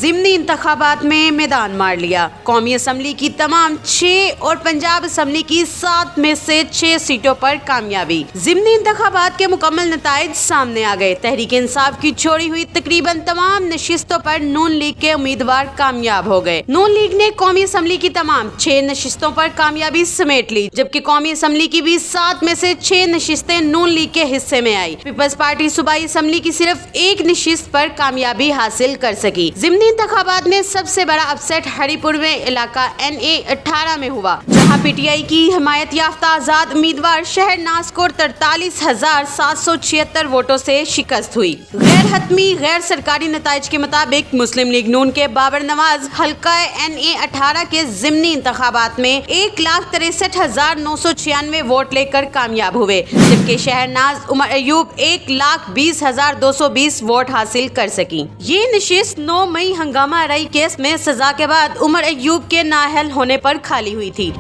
ضمنی انتخابات میں میدان مار لیا۔ قومی اسمبلی کی تمام 6 اور پنجاب اسمبلی کی 7 میں سے 6 سیٹوں پر کامیابی۔ ضمنی انتخابات کے مکمل نتائج سامنے آ گئے۔ تحریک انصاف کی چھوڑی ہوئی تقریباً تمام نشستوں پر نون لیگ کے امیدوار کامیاب ہو گئے۔ نون لیگ نے قومی اسمبلی کی تمام 6 نشستوں پر کامیابی سمیٹ لی، جبکہ قومی اسمبلی کی بھی 7 میں سے 6 نشستیں نون لیگ کے حصے میں آئی۔ پیپلز پارٹی صوبائی اسمبلی کی صرف 1 نشست پر کامیابی حاصل کر سکی۔ ضمنی انتخابات میں سب سے بڑا اپسیٹ ہری پور میں علاقہ NA 18 میں ہوا، جہاں PTI کی حمایت یافتہ آزاد امیدوار شہر ناز کو 43,776 ووٹوں سے شکست ہوئی۔ غیر حتمی غیر سرکاری نتائج کے مطابق مسلم لیگ نون کے بابر نواز حلقہ NA 18 کے ضمنی انتخابات میں 1,63,996 ووٹ لے کر کامیاب ہوئے، جبکہ شہر ناز عمر ایوب 1,20,220 ووٹ حاصل کر سکی۔ یہ نشست 9 مئی ہنگامہ آرائی کیس میں سزا کے بعد عمر ایوب کے نااہل ہونے پر خالی ہوئی تھی۔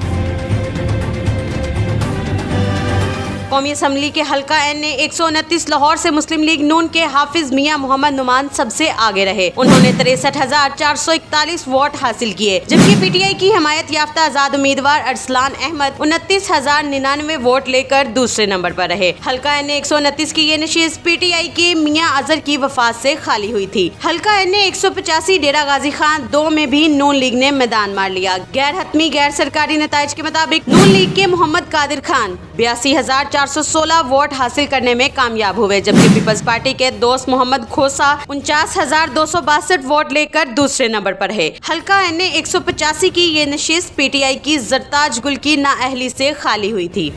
قومی اسمبلی کے حلقہ NA 129 لاہور سے مسلم لیگ نون کے حافظ میاں محمد نعمان سب سے آگے رہے۔ انہوں نے 63,441 ووٹ حاصل کیے، جبکہ PTI کی حمایت یافتہ آزاد امیدوار ارسلان احمد 29,099 ووٹ لے کر دوسرے نمبر پر رہے۔ حلقہ NA 129 کی یہ نشست PTI کے میاں اظہر کی وفات سے خالی ہوئی تھی۔ حلقہ NA 185 ڈیرہ غازی خان 2 میں بھی نون لیگ نے میدان مار لیا۔ غیر حتمی غیر سرکاری نتائج کے مطابق نون لیگ کے محمد قادر خان 82,416 ووٹ حاصل کرنے میں کامیاب ہوئے، جبکہ پیپلز پارٹی کے دوست محمد کھوسا 49,262 ووٹ لے کر دوسرے نمبر پر ہے۔ حلقہ NA 185 کی یہ نشست PTI کی زرتاج گل کی نااہلی سے خالی ہوئی تھی۔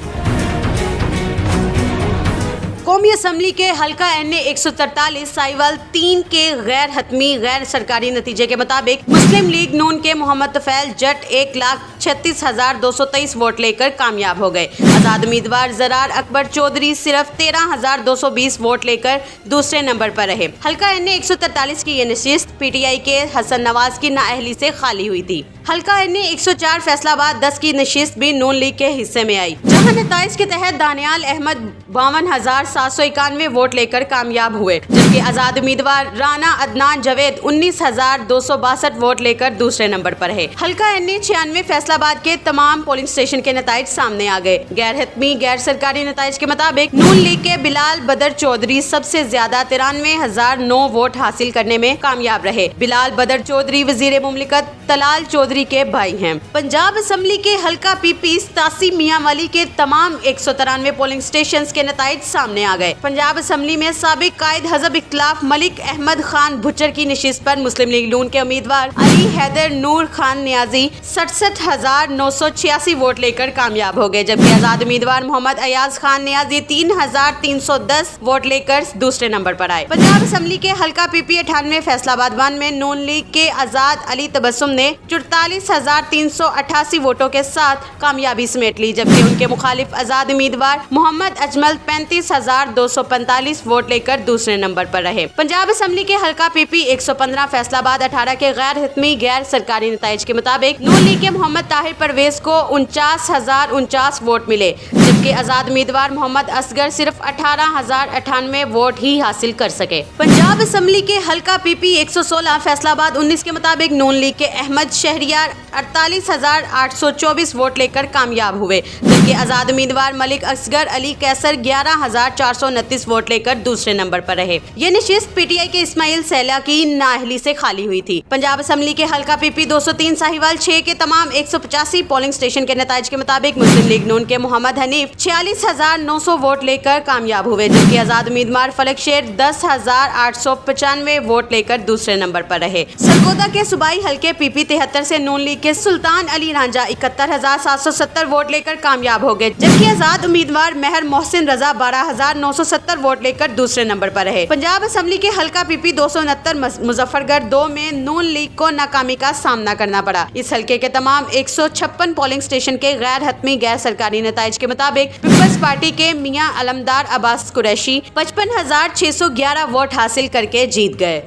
قومی اسمبلی کے حلقہ NA 143 ساہیوال 3 کے غیر حتمی غیر سرکاری نتیجے کے مطابق مسلم لیگ نون کے محمد طفیل جٹ 1,36,223 ووٹ لے کر کامیاب ہو گئے۔ آزاد امیدوار زرار اکبر چودھری صرف 13,220 ووٹ لے کر دوسرے نمبر پر رہے۔ حلقہ NA 143 کی یہ نشست PTI کے حسن نواز کی نااہلی سے خالی ہوئی تھی۔ حلقہ NA 104 فیصل آباد 10 کی نشست بھی نون لیگ کے حصے میں آئی، جہاں نتائج کے تحت دانیال احمد 52,791 ووٹ لے کر کامیاب ہوئے، جبکہ آزاد امیدوار رانا عدنان جاوید 19,262 ووٹ لے کر دوسرے نمبر پر ہے۔ حلقہ NA 96 فیصل آباد کے تمام پولنگ اسٹیشن کے نتائج سامنے آ گئے۔ غیر حتمی غیر سرکاری نتائج کے مطابق نون لیگ کے بلال بدر چودھری سب سے زیادہ 93,009 ووٹ حاصل کرنے میں کامیاب رہے۔ بلال بدر چودھری وزیر مملکت طلال چودھری کے بھائی ہیں۔ پنجاب اسمبلی کے حلقہ PP 87 میاں والی کے تمام 193 پولنگ اسٹیشنز کے نتائج سامنے آ گئے۔ پنجاب اسمبلی میں سابق قائد حزب اختلاف ملک احمد خان بھچر کی نشست پر مسلم لیگ نون کے امیدوار علی حیدر نور خان نیازی 67,986 ووٹ لے کر کامیاب ہو گئے، جبکہ آزاد امیدوار محمد ایاز خان نیازی 3,310 ووٹ لے کر دوسرے نمبر پر آئے۔ پنجاب اسمبلی کے حلقہ PP 98 فیصل آباد 1 میں نون لیگ کے آزاد علی تبسم نے 44,388 ووٹوں کے ساتھ کامیابی سمیٹ لی، جبکہ ان کے مخالف آزاد امیدوار محمد اجمل 35,245 ووٹ لے کر دوسرے نمبر پر رہے۔ پنجاب اسمبلی کے حلقہ PP 115 فیصل آباد 18 کے غیر حتمی غیر سرکاری نتائج کے مطابق نون لیگ کے محمد طاہر پرویز کو 49,049 ووٹ ملے، جبکہ آزاد امیدوار محمد اصغر صرف 18,098 ووٹ ہی حاصل کر سکے۔ پنجاب اسمبلی کے حلقہ PP 116 فیصل آباد 19 کے مطابق نون لیگ کے احمد شہریار 48,824 ووٹ لے کر کامیاب ہوئے، جبکہ آزاد امیدوار ملک اصغر علی کیسر 11,429 ووٹ لے کر دوسرے نمبر پر رہے۔ یہ نشست PTI کے اسماعیل سیلا کی نااہلی سے خالی ہوئی تھی۔ پنجاب اسمبلی کے حلقہ PP 203 ساہیوال 6 کے تمام 185 پولنگ اسٹیشن کے نتائج کے مطابق مسلم لیگ نون کے محمد حنیف 46,900 ووٹ لے کر کامیاب ہوئے، جبکہ آزاد امیدوار فلک شیر 10,895 ووٹ لے کر دوسرے نمبر پر رہے۔ سرگودا کے صوبائی حلقے PP 73 سے نون لیگ کے سلطان علی رانجھا 71,770 ووٹ لے کر کامیاب ہو گئے، جبکہ آزاد امیدوار مہر محسن رضا 12,970 ووٹ لے کر دوسرے نمبر پر رہے۔ پنجاب اسمبلی کے حلقہ PP 269 مظفر گڑھ 2 میں نون لیگ کو ناکامی کا سامنا کرنا پڑا۔ اس حلقے کے تمام 156 پولنگ اسٹیشن کے غیر حتمی غیر سرکاری نتائج کے مطابق پیپلز پارٹی کے میاں علمدار عباس قریشی 55,611 ووٹ حاصل کر کے جیت گئے۔